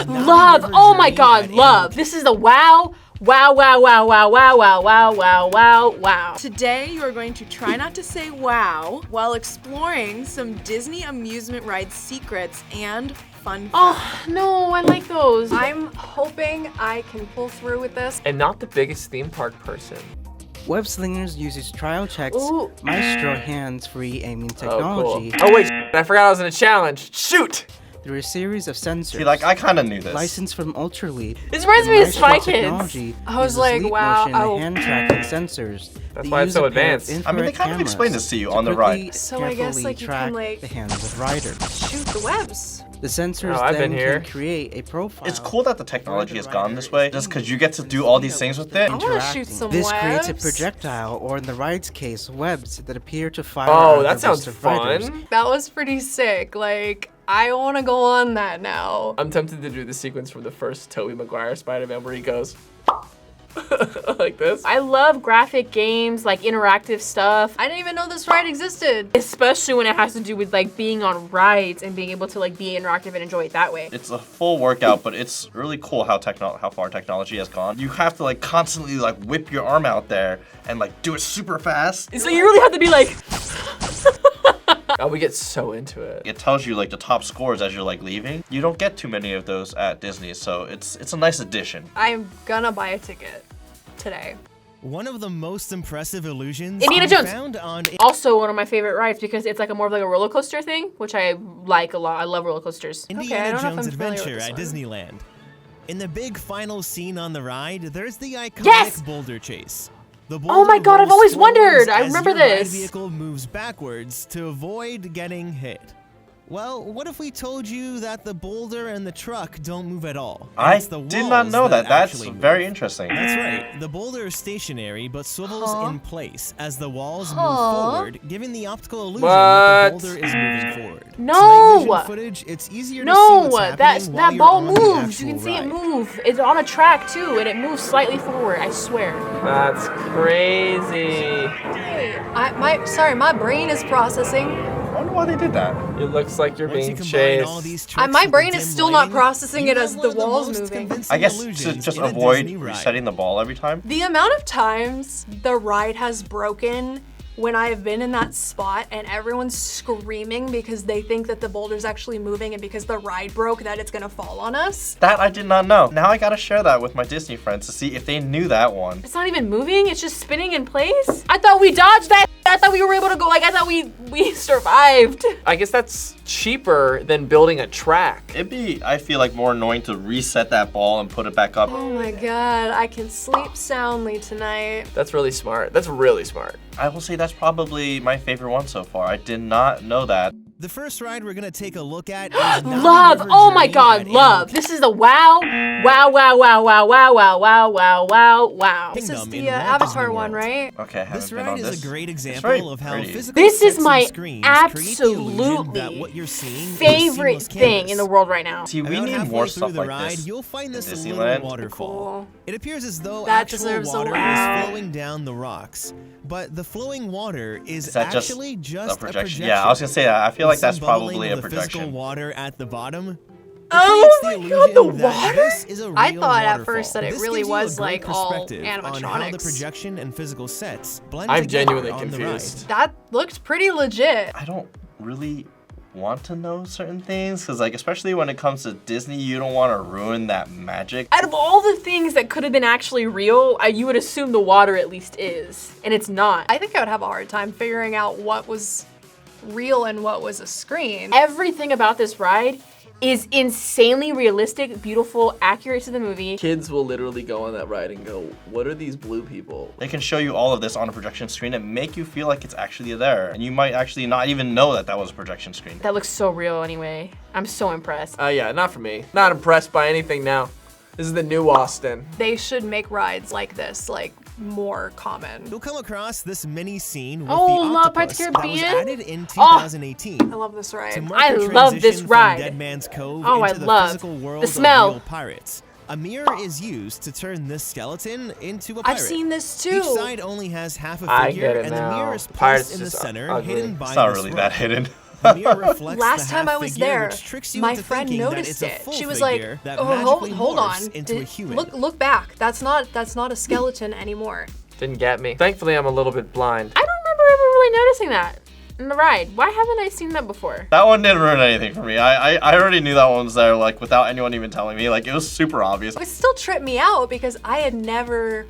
Love. Oh my God, love. This is the wow. Wow, wow, wow, wow, wow, wow, wow, wow, wow, wow. Today, you are going to try not to say wow while exploring some Disney amusement ride secrets and fun facts. Oh, no, I like those. I'm hoping I can pull through with this. And not the biggest theme park person. Web Slingers uses trial checks, Ooh. Maestro hands-free aiming technology Oh, wait, I forgot I was in a challenge. Shoot! through a series of sensors. See, like, I kind of knew this. Licensed from Ultraleap. This reminds me of Maestro Spy Kids. technology I was uses like, leap wow, motion and oh. hand tracking sensors. That's that why it's use so a pair of advanced. I mean, they infrared kind of explained cameras this to you to on the quickly, ride. So I guess, carefully like, you track can, like, the hands of riders. Shoot the webs. The sensors Oh, I've then been here. can create a profile. It's cool that the technology has gone this way, just because you get to do all these things with it. I want to shoot some This webs. creates a projectile, or in the ride's case, webs that appear to fire Oh, out that the sounds rest of riders. fun. That was pretty sick. Like, I want to go on that now. I'm tempted to do the sequence from the first Tobey Maguire Spider-Man where he goes like this. I love graphic games, like interactive stuff, I didn't even know this ride existed. especially when it has to do with like being on rides and being able to like be interactive and enjoy it that way. It's a full workout, but it's really cool how far technology has gone. You have to like constantly like whip your arm out there and like do it super fast. So you really have to be like, Oh, we get so into it. It tells you like the top scores as you're like leaving. You don't get too many of those at Disney, so it's a nice addition. I'm gonna buy a ticket today. One of the most impressive illusions Indiana we Jones. found on also one of my favorite rides because it's like a more of like a roller coaster thing, which I like a lot. I love roller coasters. I Indiana don't know if Jones I'm familiar with Adventure this at one. Disneyland. In the big final scene on the ride, there's the iconic Yes! boulder chase. The Oh my boulder God, I've rolls always forwards wondered. I as remember your ride this. vehicle moves backwards to avoid getting hit. Well, what if we told you that the boulder and the truck don't move at all? And I it's the did not walls know that. That's actually move. very interesting. That's right. The boulder is stationary but swivels Huh? in place as the walls move Huh? forward, giving the optical illusion that the What? boulder is moving forward. No! To night vision footage, it's easier to see No, what's happening while that you're ball on the moves. You can actual see it ride. move. It's on a track too, and it moves slightly forward. I swear. That's crazy. Sorry, my brain is processing. I wonder why they did that. It looks like you're Once you being combine all chased. these tricks My with brain the is dim still not lighting, processing you it have as one the of walls most moving. convincing I guess to illusions just in a avoid Disney ride. resetting the ball every time. The amount of times the ride has broken when I have been in that spot and everyone's screaming because they think that the boulder's actually moving and because the ride broke that it's gonna fall on us. That I did not know. Now I gotta share that with my Disney friends to see if they knew that one. It's not even moving. It's just spinning in place. I thought we dodged that. I thought we were able to go. Like I thought we survived. I guess that's cheaper than building a track. It'd be, I feel like, more annoying to reset that ball and put it back up. Oh my God, I can sleep soundly tonight. That's really smart. That's really smart. I will say that's probably my favorite one so far. I did not know that. The first ride we're gonna take a look at is Navi Love. River Oh my Journey God, at love. This is the wow. Wow, wow, wow, wow, wow, wow, wow, wow, wow, wow. This is Kingdom the in Walt Avatar Disney one, World. right? Okay, I haven't This been ride on is this. a great very example of how pretty. physical This is sets my and screens create the illusion that absolutely what you're seeing is a favorite seamless thing canvas. in the world right now. See, we About need halfway more through stuff the like ride, this. you'll find in this Disneyland. little waterfall. Cool. It appears as though That actual deserves a water wow. is flowing down the rocks, but the flowing water is Is that just actually a just projection? Yeah, I was gonna say that. I feel like Some that's bubbling probably of a the physical projection. water at the bottom. Oh creates my God, the illusion that water? this is a I real thought at waterfall. first that it This really gives you a was, great like, all perspective on how the animatronics. projection and physical sets blend I'm together genuinely on the confused. That looked pretty legit. I don't really want to know certain things because, like, especially when it comes to Disney, you don't want to ruin that magic. Out of all the things that could have been actually real, you would assume the water at least is, and it's not. I think I would have a hard time figuring out what was real and what was a screen. Everything about this ride is insanely realistic, beautiful, accurate to the movie. Kids will literally go on that ride and go, what are these blue people? They can show you all of this on a projection screen and make you feel like it's actually there. And you might actually not even know that that was a projection screen. That looks so real anyway. I'm so impressed. Yeah, not for me. Not impressed by anything now. This is the new Austin. They should make rides like this, like, more common. You'll come across this mini scene with Oh, the love Pirates octopus of the that was Caribbean? added in 2018. I love this To ride. mark I the love this transition from ride. Dead Man's Cove Oh, I into the love physical world the smell. of real pirates. A mirror is used to turn this skeleton into a pirate. I've seen this too. Each side only has half a I figure, get it and the now. mirror is placed Pirates in the just center, ugly. hidden by It's not this really rope. that hidden. The mirror reflects Last the time half I was figure, there, which tricks you my into friend thinking that noticed it's a it. full She was like, figure that "Oh, magically hold on. morphs into a human. Look back. That's not a skeleton anymore." Didn't get me. Thankfully, I'm a little bit blind. I don't remember ever really noticing that in the ride. Why haven't I seen that before? That one didn't ruin anything for me. I already knew that one was there, like, without anyone even telling me. Like, it was super obvious. It still tripped me out because I had never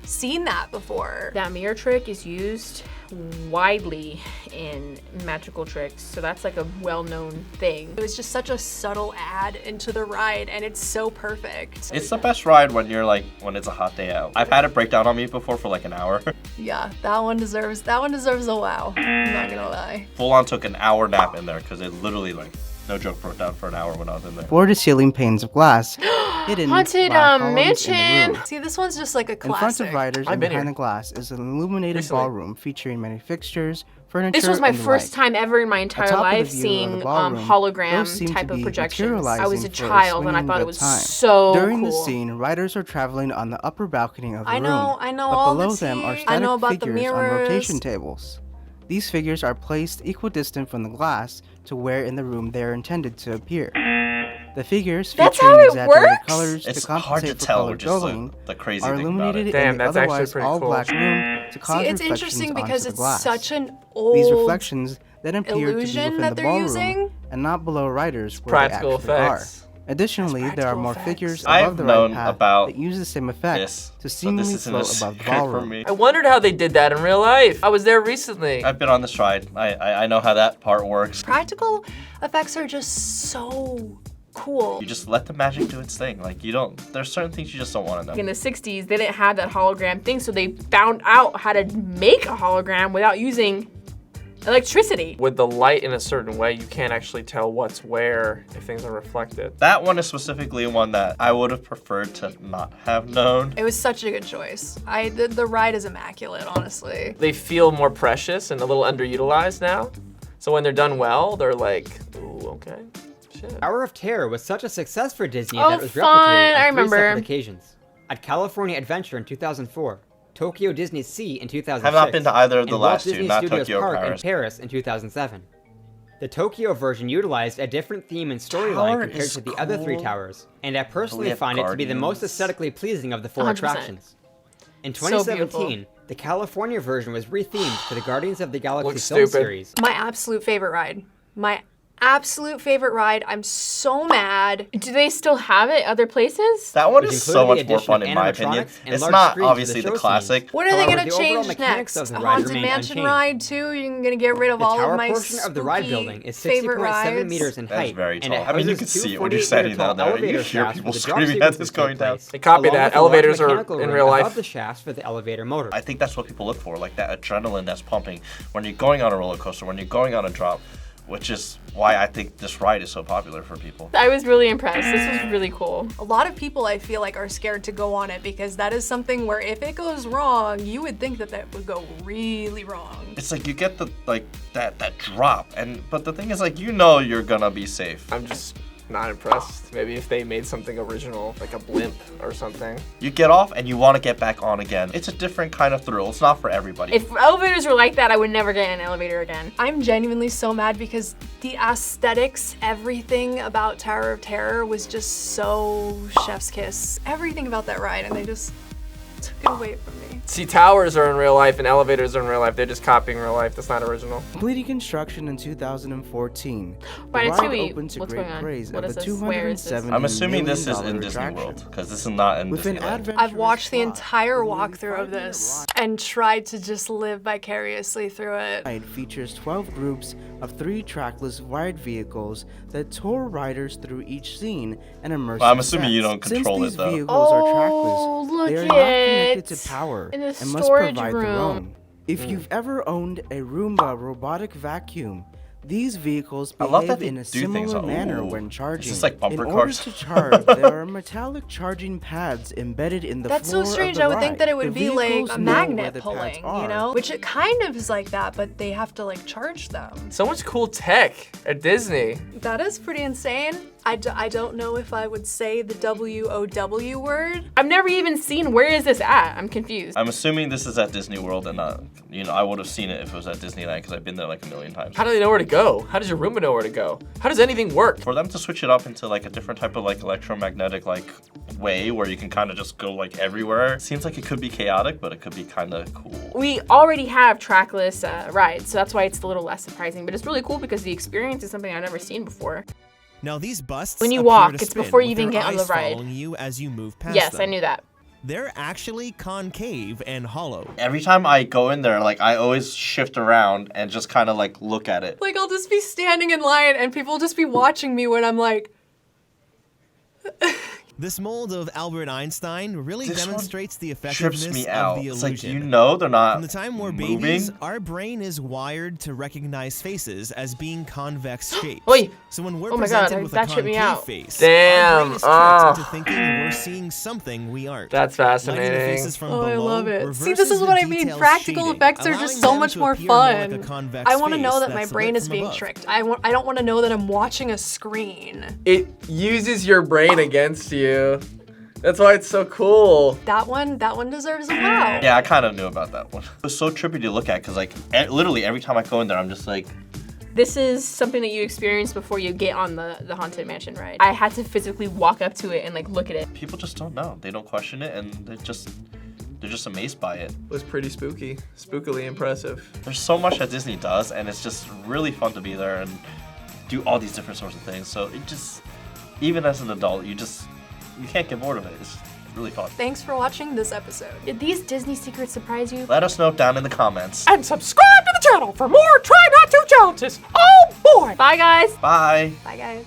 seen that before. That mirror trick is used widely in magical tricks, so that's like a well-known thing. It was just such a subtle add into the ride, and it's so perfect. It's the best ride when you're like, when it's a hot day out. I've had it break down on me before for like an hour. Yeah, that one deserves a wow. I'm not gonna lie. Full on took an hour nap in there because it literally, like, no joke, broke down for an hour when I was in there. Floor-to-ceiling panes of glass hidden Haunted black columns in the mansion. room. See, this one's just like a In front classic. of riders I've and been behind here. the glass is an illuminated Recently. ballroom featuring many fixtures, furniture, This was my and the first like. time ever in my entire Atop of the life view of seeing the ballroom, those hologram seem to type of be projections. I was a materializing for a child and I swinging thought it good was time. so During cool. the scene, riders are traveling on the upper balcony of the I room, know but all below the them are tea. I static know about the figures on mirrors. rotation tables. These figures are placed equidistant from the glass to where in the room they are intended to appear. The figures, That's featuring how it exaggerated works? colors It's to hard compensate to for tell color with just going, the crazy are thing about illuminated it. Damn, in the that's actually otherwise pretty all cool. black room to cause See, it's reflections interesting onto because the it's glass. such an old These reflections then appear to be illusion within that the they're ballroom using. and not below riders where Practical they actually effects. are. Additionally, there are practical more effects. figures I've above the known ride path about that use the same effect This, to so seemingly this isn't a float above the secret for ballroom. me. I wondered how they did that in real life. I was there recently. I've been on this ride. I know how that part works. Practical effects are just so cool. You just let the magic do its thing. Like, you don't, there's certain things you just don't want to know. In the 60s, they didn't have that hologram thing, so they found out how to make a hologram without using electricity. With the light in a certain way, you can't actually tell what's where if things are reflected. That one is specifically one that I would have preferred to not have known. It was such a good choice. The ride is immaculate, honestly. They feel more precious and a little underutilized now. So when they're done well, they're like, ooh, okay, shit. Hour of Terror was such a success for Disney Oh, that it was fun. replicated I on 3 remember. separate occasions. At California Adventure in 2004, Tokyo Disney Sea in 2006, Have not been to either of the and last Walt two, Disney not Studios Tokyo or Park Paris. in Paris in 2007. The Tokyo version utilized a different theme and Tower storyline compared is to the other 3 cool. towers, and I personally have find it to be the most gardens. aesthetically pleasing of the 4 100%. attractions. In So 2017, the California version was rethemed for the Guardians of the Galaxy Looks film stupid. series. My absolute favorite ride. My absolute favorite ride. I'm so mad. Do they still have it other places? That one Which is so included much the more addition fun of in my opinion. animatronics and It's large not screens for obviously the the show classic. scenes. What are they However, gonna the overall change mechanics next? of the A ride Haunted remain Mansion unchanged. ride too? You're gonna get rid of The all tower of my portion of the ride spooky building is favorite 60.7 rides. meters in That is height, very and it tall. I mean, you houses can see two it when you're 48-meter standing tall down there, and you elevator hear shafts people where the drop screaming at sequences this take going down. place, They copied along that. with a large Elevators are mechanical in ring real life. above the shafts for the elevator motor. I think that's what people look for, like that adrenaline that's pumping when you're going on a roller coaster, when you're going on a drop, which is why I think this ride is so popular for people. I was really impressed. This was really cool. A lot of people I feel like are scared to go on it because that is something where if it goes wrong, you would think that that would go really wrong. It's like you get the that drop, but the thing is, like, you know you're gonna be safe. I'm just not impressed. Maybe if they made something original, like a blimp or something. You get off and you want to get back on again. It's a different kind of thrill. It's not for everybody. If elevators were like that, I would never get in an elevator again. I'm genuinely so mad because the aesthetics, everything about Tower of Terror was just so chef's kiss. Everything about that ride, and they just took it away from me. See, towers are in real life and elevators are in real life. They're just copying real life. That's not original. Completing construction in 2014, the Ratatouille, ride opened to what's great going on? praise What of is the this? Where is this? $270 I'm assuming this is million in Disney attraction. World, because this is not in With an Disneyland. adventurous I've watched the plot, entire the new walkthrough of 5-minute this and tried to just live vicariously through it. ride features 12 groups of 3 trackless ride vehicles that tour riders through each scene and immersive Well, I'm assuming you sets. don't control Since it, though. these vehicles are Oh, trackless, look they are not connected it. to power In the and must storage provide their room. own. If you've ever owned a Roomba robotic vacuum, these vehicles I love that behave they in a do things similar like- manner ooh, when charging. this is like bumper in cars. order to charge, there are metallic charging pads embedded in the That's floor so of strange. the I would think ride. that it would The be like vehicles a know where magnet the pads pulling, are. you know? Which it kind of is like that, but they have to like charge them. So much cool tech at Disney. That is pretty insane. I don't know if I would say the W-O-W word. I've never even seen, where is this at? I'm confused. I'm assuming this is at Disney World and not, you know, I would have seen it if it was at Disneyland because I've been there like a million times. How do they know where to go? How does your Roomba know where to go? How does anything work? For them to switch it up into like a different type of like electromagnetic like way where you can kind of just go like everywhere, seems like it could be chaotic, but it could be kind of cool. We already have trackless rides, so that's why it's a little less surprising. But it's really cool because the experience is something I've never seen before. Now these busts When you appear walk, to it's spin before you with even their get on the eyes ride. following you as you move past Yes, them. I knew that. They're actually concave and hollow. Every time I go in there, like I always shift around and just kind of like look at it. Like, I'll just be standing in line and people will just be watching me when I'm like... This mold of Albert Einstein really This one demonstrates the trips effectiveness me of out. the It's illusion. like, you know they're not From the time we're moving. babies, our brain is wired to recognize faces as being convex shapes. Wait. So when we're Oh my God, presented with a that tripped me concave out. face, Damn, our brain is tricked into thinking we're seeing something we aren't. That's Lighting the fascinating. faces from Oh, I below love it. See, this reverses is the what I mean. detailed Practical shading, effects are allowing just so them much to more appear like a fun. convex I want to face know that my that's brain lit is from being above. tricked. I don't want to know that I'm watching a screen. It uses your brain against you. That's why it's so cool. That one deserves a wow. Yeah, I kind of knew about that one. It was so trippy to look at because like literally every time I go in there, I'm just like, This is something that you experience before you get on the Haunted Mansion ride. I had to physically walk up to it and like look at it. people just don't know. They don't question it and they're just amazed by it. It was pretty spooky. Spookily impressive. There's so much that Disney does and it's just really fun to be there and do all these different sorts of things. So it just, even as an adult, you can't get bored of it. It's really fun. Thanks for watching this episode. Did these Disney secrets surprise you? Let us know down in the comments. And subscribe to the channel for more Try Not To challenges. Oh boy! Bye guys! Bye. Bye, guys.